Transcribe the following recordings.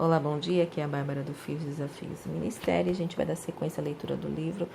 Olá, bom dia, aqui é a Bárbara do Fios Desafios do Ministério. A gente vai dar sequência à leitura do livro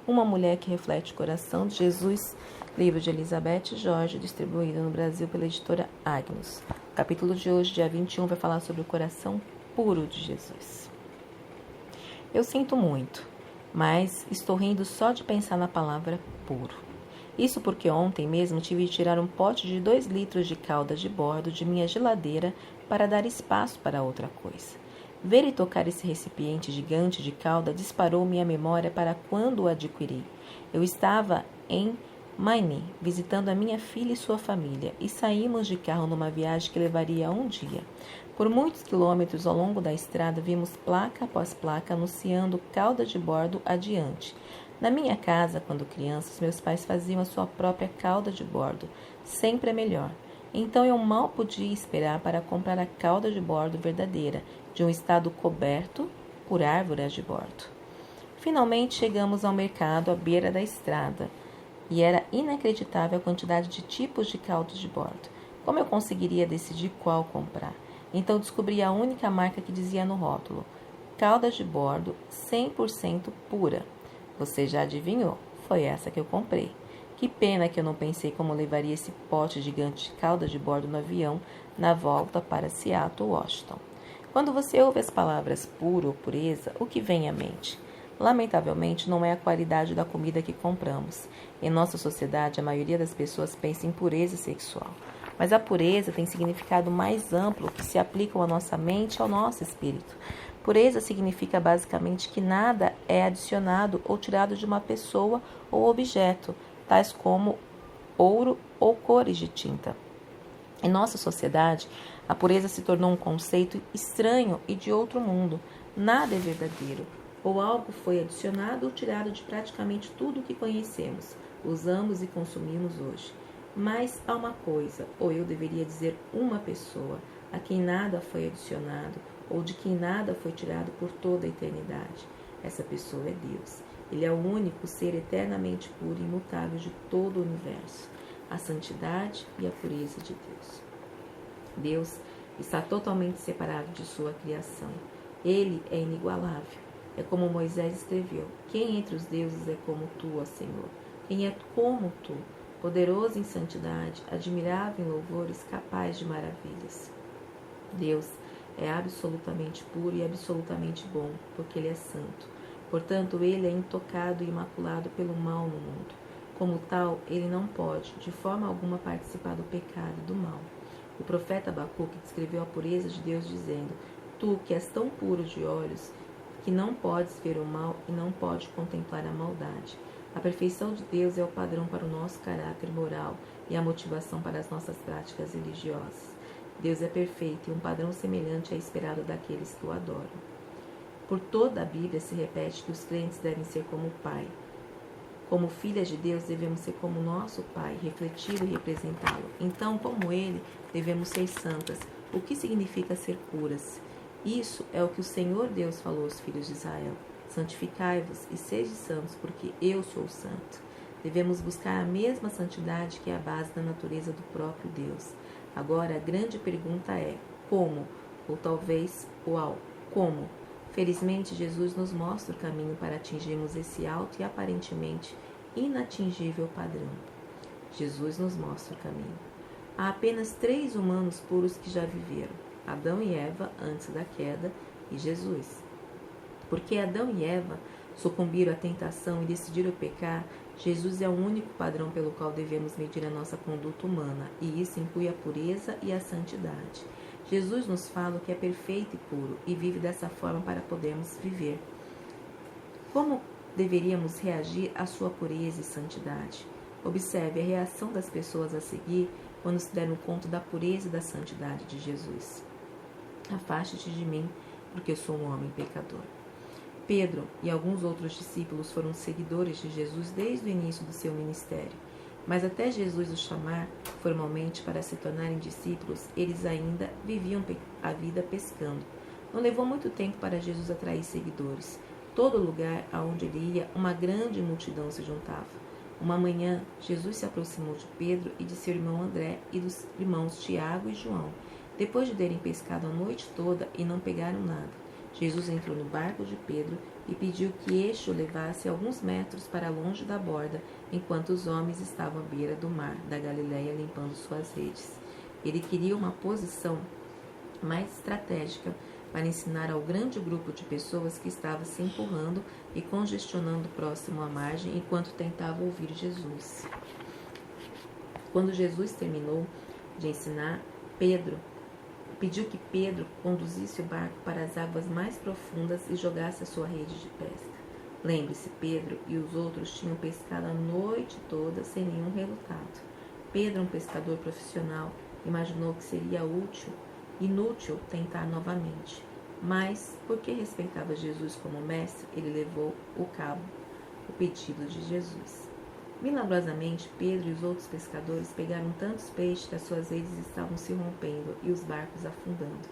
Uma Mulher que Reflete o Coração de Jesus, livro de Elizabeth Jorge, distribuído no Brasil pela editora Agnus. O capítulo de hoje, dia 21, vai falar sobre o coração puro de Jesus. Eu sinto muito, mas estou rindo só de pensar na palavra puro. Isso porque ontem mesmo tive de tirar um pote de 2 litros de calda de bordo de minha geladeira para dar espaço para outra coisa. Ver e tocar esse recipiente gigante de calda disparou minha memória para quando o adquiri. Eu estava em Maine, visitando a minha filha e sua família, e saímos de carro numa viagem que levaria um dia. Por muitos quilômetros ao longo da estrada, vimos placa após placa anunciando calda de bordo adiante. Na minha casa, quando crianças, meus pais faziam a sua própria calda de bordo, sempre a melhor. Então eu mal podia esperar para comprar a calda de bordo verdadeira, de um estado coberto por árvores de bordo. Finalmente chegamos ao mercado à beira da estrada, e era inacreditável a quantidade de tipos de caldas de bordo. Como eu conseguiria decidir qual comprar? Então descobri a única marca que dizia no rótulo: calda de bordo 100% pura. Você já adivinhou? Foi essa que eu comprei. Que pena que eu não pensei como levaria esse pote gigante de calda de bordo no avião na volta para Seattle, Washington. Quando você ouve as palavras puro ou pureza, o que vem à mente? Lamentavelmente, não é a qualidade da comida que compramos. Em nossa sociedade, a maioria das pessoas pensa em pureza sexual. Mas a pureza tem significado mais amplo que se aplica à nossa mente e ao nosso espírito. Pureza significa basicamente que nada é adicionado ou tirado de uma pessoa ou objeto, tais como ouro ou cores de tinta. Em nossa sociedade, a pureza se tornou um conceito estranho e de outro mundo. Nada é verdadeiro, ou algo foi adicionado ou tirado de praticamente tudo o que conhecemos, usamos e consumimos hoje. Mas há uma coisa, ou eu deveria dizer uma pessoa, a quem nada foi adicionado, ou de quem nada foi tirado por toda a eternidade. Essa pessoa é Deus. Ele é o único ser eternamente puro e imutável de todo o universo, a santidade e a pureza de Deus. Deus está totalmente separado de sua criação. Ele é inigualável. É como Moisés escreveu: quem entre os deuses é como tu, ó Senhor? Quem é como tu, poderoso em santidade, admirável em louvores, capaz de maravilhas? Deus é absolutamente puro e absolutamente bom, porque Ele é santo. Portanto, Ele é intocado e imaculado pelo mal no mundo. Como tal, Ele não pode, de forma alguma, participar do pecado e do mal. O profeta Abacuque descreveu a pureza de Deus dizendo: tu, que és tão puro de olhos, que não podes ver o mal e não podes contemplar a maldade. A perfeição de Deus é o padrão para o nosso caráter moral e a motivação para as nossas práticas religiosas. Deus é perfeito e um padrão semelhante é esperado daqueles que o adoram. Por toda a Bíblia se repete que os crentes devem ser como o Pai. Como filhas de Deus, devemos ser como nosso Pai, refleti-lo e representá-lo. Então, como Ele, devemos ser santas. O que significa ser puras? Isso é o que o Senhor Deus falou aos filhos de Israel: santificai-vos e sede santos, porque eu sou santo. Devemos buscar a mesma santidade que é a base da natureza do próprio Deus. Agora, a grande pergunta é: como? Ou talvez, como? Felizmente, Jesus nos mostra o caminho para atingirmos esse alto e aparentemente inatingível padrão. Jesus nos mostra o caminho. Há apenas 3 humanos puros que já viveram: Adão e Eva antes da queda e Jesus. Porque Adão e Eva sucumbiram à tentação e decidiram pecar, Jesus é o único padrão pelo qual devemos medir a nossa conduta humana, e isso inclui a pureza e a santidade. Jesus nos fala que é perfeito e puro e vive dessa forma para podermos viver. Como deveríamos reagir à sua pureza e santidade? Observe a reação das pessoas a seguir quando se deram conta da pureza e da santidade de Jesus. Afaste-te de mim, porque eu sou um homem pecador. Pedro e alguns outros discípulos foram seguidores de Jesus desde o início do seu ministério. Mas até Jesus os chamar formalmente para se tornarem discípulos, eles ainda viviam a vida pescando. Não levou muito tempo para Jesus atrair seguidores. Todo lugar aonde ele ia, uma grande multidão se juntava. Uma manhã, Jesus se aproximou de Pedro e de seu irmão André e dos irmãos Tiago e João Depois de terem pescado a noite toda e não pegaram nada, Jesus entrou no barco de Pedro e pediu que este o levasse alguns metros para longe da borda, enquanto os homens estavam à beira do mar da Galileia limpando suas redes. Ele queria uma posição mais estratégica para ensinar ao grande grupo de pessoas que estava se empurrando e congestionando próximo à margem enquanto tentava ouvir Jesus. Quando Jesus terminou de ensinar, pediu que Pedro conduzisse o barco para as águas mais profundas e jogasse a sua rede de pesca. Lembre-se, Pedro e os outros tinham pescado a noite toda sem nenhum resultado. Pedro, um pescador profissional, imaginou que seria inútil tentar novamente. Mas, porque respeitava Jesus como mestre, ele levou a cabo o pedido de Jesus. Milagrosamente, Pedro e os outros pescadores pegaram tantos peixes que as suas redes estavam se rompendo e os barcos afundando.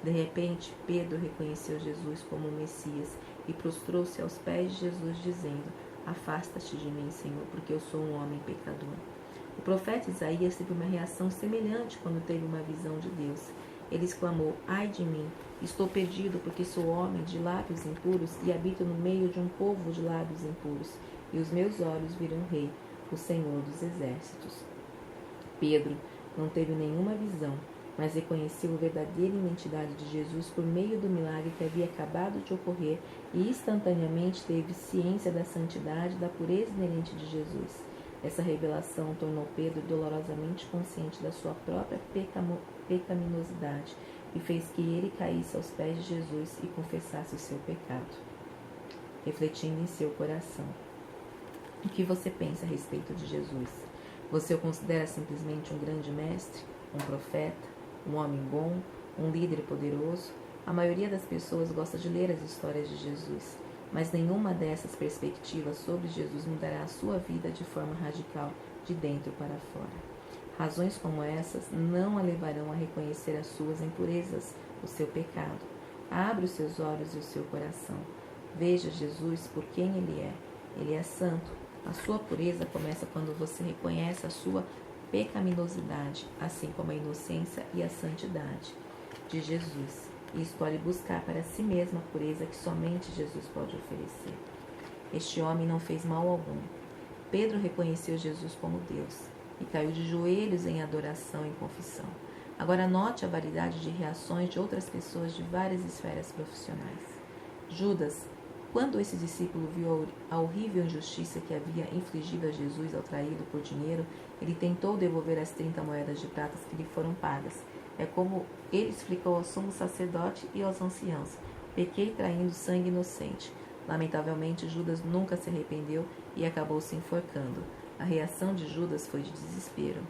De repente, Pedro reconheceu Jesus como o Messias e prostrou-se aos pés de Jesus, dizendo: Afasta-te de mim, Senhor, porque eu sou um homem pecador. O profeta Isaías teve uma reação semelhante quando teve uma visão de Deus. Ele exclamou: Ai de mim, estou perdido, porque sou homem de lábios impuros e habito no meio de um povo de lábios impuros, e os meus olhos viram o Rei, o Senhor dos Exércitos. Pedro não teve nenhuma visão, mas reconheceu a verdadeira identidade de Jesus por meio do milagre que havia acabado de ocorrer e instantaneamente teve ciência da santidade e da pureza inerente de Jesus. Essa revelação tornou Pedro dolorosamente consciente da sua própria pecaminosidade e fez que ele caísse aos pés de Jesus e confessasse o seu pecado, refletindo em seu coração. O que você pensa a respeito de Jesus? Você o considera simplesmente um grande mestre, um profeta, um homem bom, um líder poderoso? A maioria das pessoas gosta de ler as histórias de Jesus, mas nenhuma dessas perspectivas sobre Jesus mudará a sua vida de forma radical, de dentro para fora. Razões como essas não a levarão a reconhecer as suas impurezas, o seu pecado. Abra os seus olhos e o seu coração. Veja Jesus por quem Ele é. Ele é santo. A sua pureza começa quando você reconhece a sua pecaminosidade, assim como a inocência e a santidade de Jesus, e escolhe buscar para si mesmo a pureza que somente Jesus pode oferecer. Este homem não fez mal algum. Pedro reconheceu Jesus como Deus e caiu de joelhos em adoração e confissão. Agora note a variedade de reações de outras pessoas de várias esferas profissionais. Judas, quando esse discípulo viu a horrível injustiça que havia infligido a Jesus ao traí-lo por dinheiro, ele tentou devolver as 30 moedas de prata que lhe foram pagas. É como ele explicou ao sumo sacerdote e aos anciãos: pequei traindo sangue inocente. Lamentavelmente, Judas nunca se arrependeu e acabou se enforcando. A reação de Judas foi de desespero.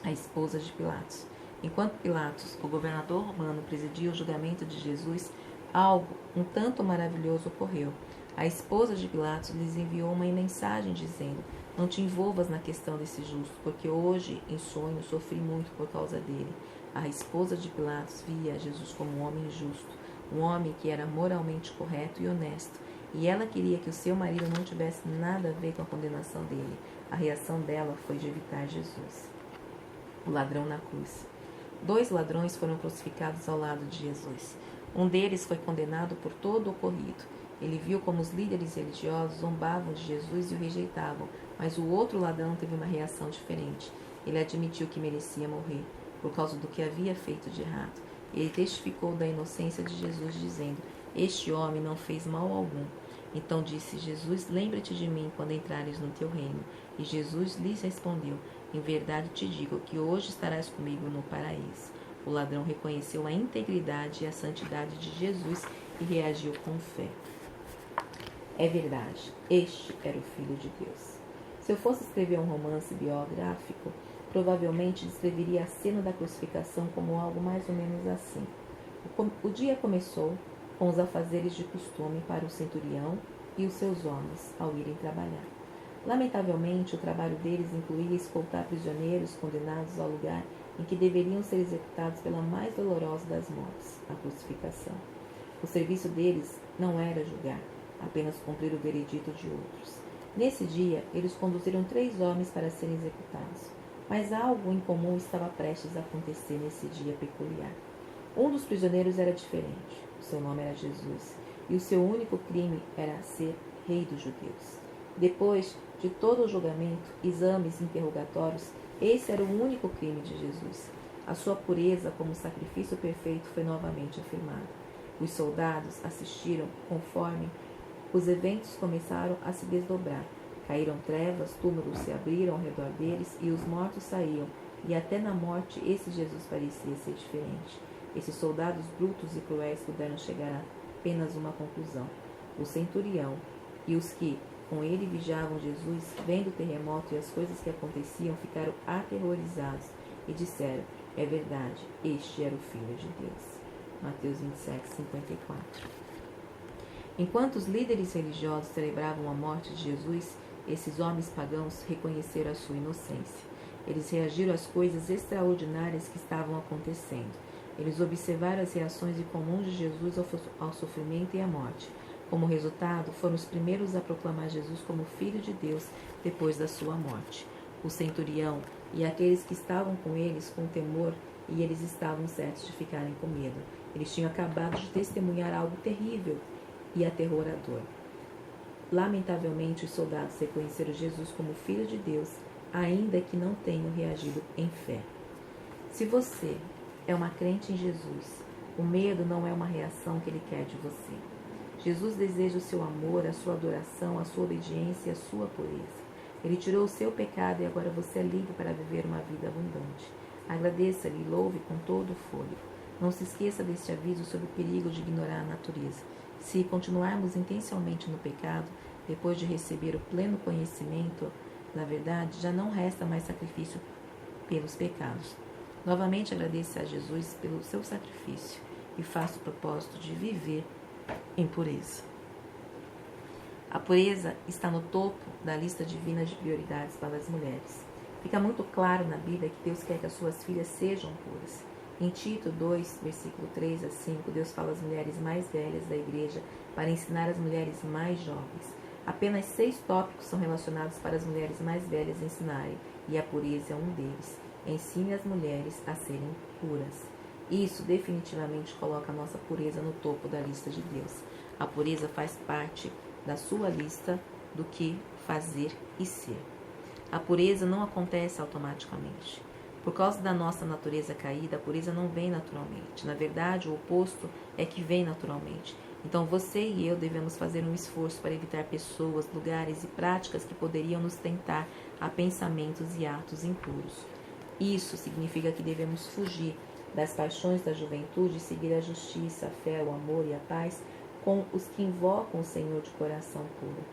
A esposa de Pilatos. Enquanto Pilatos, o governador romano, presidia o julgamento de Jesus, algo um tanto maravilhoso ocorreu. A esposa de Pilatos lhes enviou uma mensagem dizendo: Não te envolvas na questão desse justo, porque hoje, em sonho, sofri muito por causa dele. A esposa de Pilatos via Jesus como um homem justo, um homem que era moralmente correto e honesto, e ela queria que o seu marido não tivesse nada a ver com a condenação dele. A reação dela foi de evitar Jesus. O ladrão na cruz. 2 ladrões foram crucificados ao lado de Jesus. Um deles foi condenado por todo o ocorrido. Ele viu como os líderes religiosos zombavam de Jesus e o rejeitavam, mas o outro ladrão teve uma reação diferente. Ele admitiu que merecia morrer, por causa do que havia feito de errado. Ele testificou da inocência de Jesus, dizendo: Este homem não fez mal algum. Então disse Jesus: Lembra-te de mim quando entrares no teu reino. E Jesus lhes respondeu: Em verdade te digo que hoje estarás comigo no paraíso. O ladrão reconheceu a integridade e a santidade de Jesus e reagiu com fé. É verdade, este era o Filho de Deus. Se eu fosse escrever um romance biográfico, provavelmente descreveria a cena da crucificação como algo mais ou menos assim. O dia começou com os afazeres de costume para o centurião e os seus homens ao irem trabalhar. Lamentavelmente, o trabalho deles incluía escoltar prisioneiros condenados ao lugar em que deveriam ser executados pela mais dolorosa das mortes, a crucificação. O serviço deles não era julgar, apenas cumprir o veredito de outros. Nesse dia, eles conduziram 3 homens para serem executados. Mas algo incomum estava prestes a acontecer nesse dia peculiar. Um dos prisioneiros era diferente. O seu nome era Jesus, e o seu único crime era ser rei dos judeus. Depois de todo o julgamento, exames e interrogatórios, esse era o único crime de Jesus. A sua pureza como sacrifício perfeito foi novamente afirmada. Os soldados assistiram conforme os eventos começaram a se desdobrar. Caíram trevas, túmulos se abriram ao redor deles e os mortos saíam, e até na morte esse Jesus parecia ser diferente. Esses soldados brutos e cruéis puderam chegar a apenas uma conclusão. O centurião e os que com ele vigiavam Jesus, vendo o terremoto e as coisas que aconteciam, ficaram aterrorizados e disseram: é verdade, este era o Filho de Deus. Mateus 27, 54. Enquanto os líderes religiosos celebravam a morte de Jesus, esses homens pagãos reconheceram a sua inocência. Eles reagiram às coisas extraordinárias que estavam acontecendo. Eles observaram as reações incomuns de Jesus ao sofrimento e à morte. Como resultado, foram os primeiros a proclamar Jesus como Filho de Deus depois da sua morte. O centurião e aqueles que estavam com eles com temor, e eles estavam certos de ficarem com medo. Eles tinham acabado de testemunhar algo terrível e aterrorador. Lamentavelmente, os soldados reconheceram Jesus como Filho de Deus, ainda que não tenham reagido em fé. Se você é uma crente em Jesus, o medo não é uma reação que ele quer de você. Jesus deseja o seu amor, a sua adoração, a sua obediência e a sua pureza. Ele tirou o seu pecado e agora você é livre para viver uma vida abundante. Agradeça-lhe e louve com todo o fôlego. Não se esqueça deste aviso sobre o perigo de ignorar a natureza. Se continuarmos intencionalmente no pecado, depois de receber o pleno conhecimento da verdade, já não resta mais sacrifício pelos pecados. Novamente agradeça a Jesus pelo seu sacrifício e faça o propósito de viver em pureza. A pureza está no topo da lista divina de prioridades para as mulheres. Fica muito claro na Bíblia que Deus quer que as suas filhas sejam puras. Em Tito 2, versículo 3 a 5, Deus fala às mulheres mais velhas da igreja para ensinar as mulheres mais jovens. Apenas 6 tópicos são relacionados para as mulheres mais velhas ensinarem, e a pureza é um deles. Ensine as mulheres a serem puras. Isso definitivamente coloca a nossa pureza no topo da lista de Deus. A pureza faz parte da sua lista do que fazer e ser. A pureza não acontece automaticamente. Por causa da nossa natureza caída, a pureza não vem naturalmente. Na verdade, o oposto é que vem naturalmente. Então você e eu devemos fazer um esforço para evitar pessoas, lugares e práticas que poderiam nos tentar a pensamentos e atos impuros. Isso significa que devemos fugir das paixões da juventude e seguir a justiça, a fé, o amor e a paz com os que invocam o Senhor de coração puro.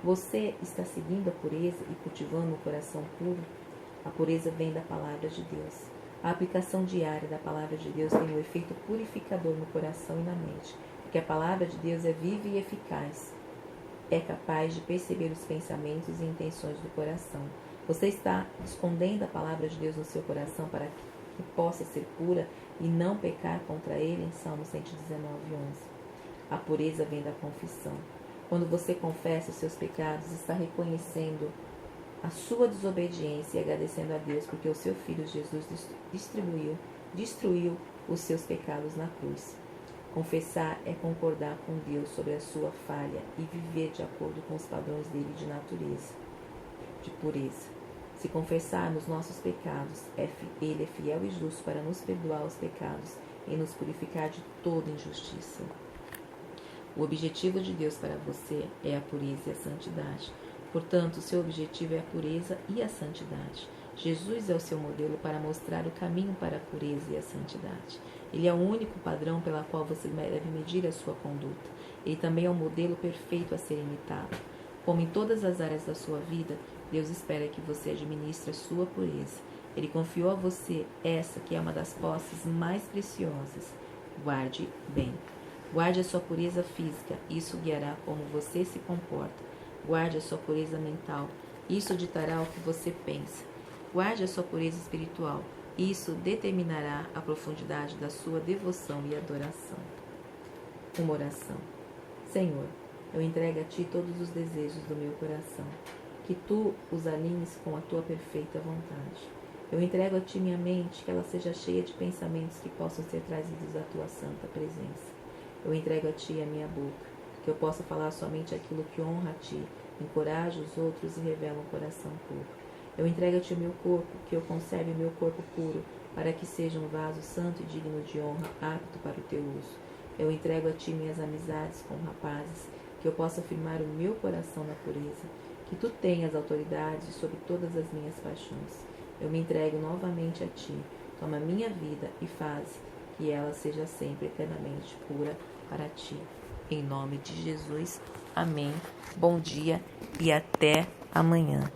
Você está seguindo a pureza e cultivando um coração puro? A pureza vem da palavra de Deus. A aplicação diária da palavra de Deus tem um efeito purificador no coração e na mente, porque a palavra de Deus é viva e eficaz. É capaz de perceber os pensamentos e intenções do coração. Você está escondendo a palavra de Deus no seu coração para que possa ser pura e não pecar contra ele, em Salmo 119, 11. A pureza vem da confissão. Quando você confessa os seus pecados, está reconhecendo a sua desobediência e agradecendo a Deus porque o seu Filho Jesus destruiu os seus pecados na cruz. Confessar é concordar com Deus sobre a sua falha e viver de acordo com os padrões dele de natureza, de pureza. Se confessarmos nossos pecados, ele é fiel e justo para nos perdoar os pecados e nos purificar de toda injustiça. O objetivo de Deus para você é a pureza e a santidade. Portanto, o seu objetivo é a pureza e a santidade. Jesus é o seu modelo para mostrar o caminho para a pureza e a santidade. Ele é o único padrão pela qual você deve medir a sua conduta. Ele também é o modelo perfeito a ser imitado. Como em todas as áreas da sua vida, Deus espera que você administre a sua pureza. Ele confiou a você essa que é uma das posses mais preciosas. Guarde bem. Guarde a sua pureza física, isso guiará como você se comporta. Guarde a sua pureza mental, isso ditará o que você pensa. Guarde a sua pureza espiritual, isso determinará a profundidade da sua devoção e adoração. Uma oração. Senhor, eu entrego a Ti todos os desejos do meu coração, que Tu os alinhes com a Tua perfeita vontade. Eu entrego a Ti minha mente, que ela seja cheia de pensamentos que possam ser trazidos à Tua santa presença. Eu entrego a Ti a minha boca, que eu possa falar somente aquilo que honra a Ti, encoraja os outros e revela um coração puro. Eu entrego a Ti o meu corpo, que eu conserve o meu corpo puro, para que seja um vaso santo e digno de honra, apto para o Teu uso. Eu entrego a Ti minhas amizades com rapazes, que eu possa firmar o meu coração na pureza, que Tu tenhas autoridade sobre todas as minhas paixões. Eu me entrego novamente a Ti, toma minha vida e faz que ela seja sempre eternamente pura para Ti. Em nome de Jesus, amém. Bom dia e até amanhã.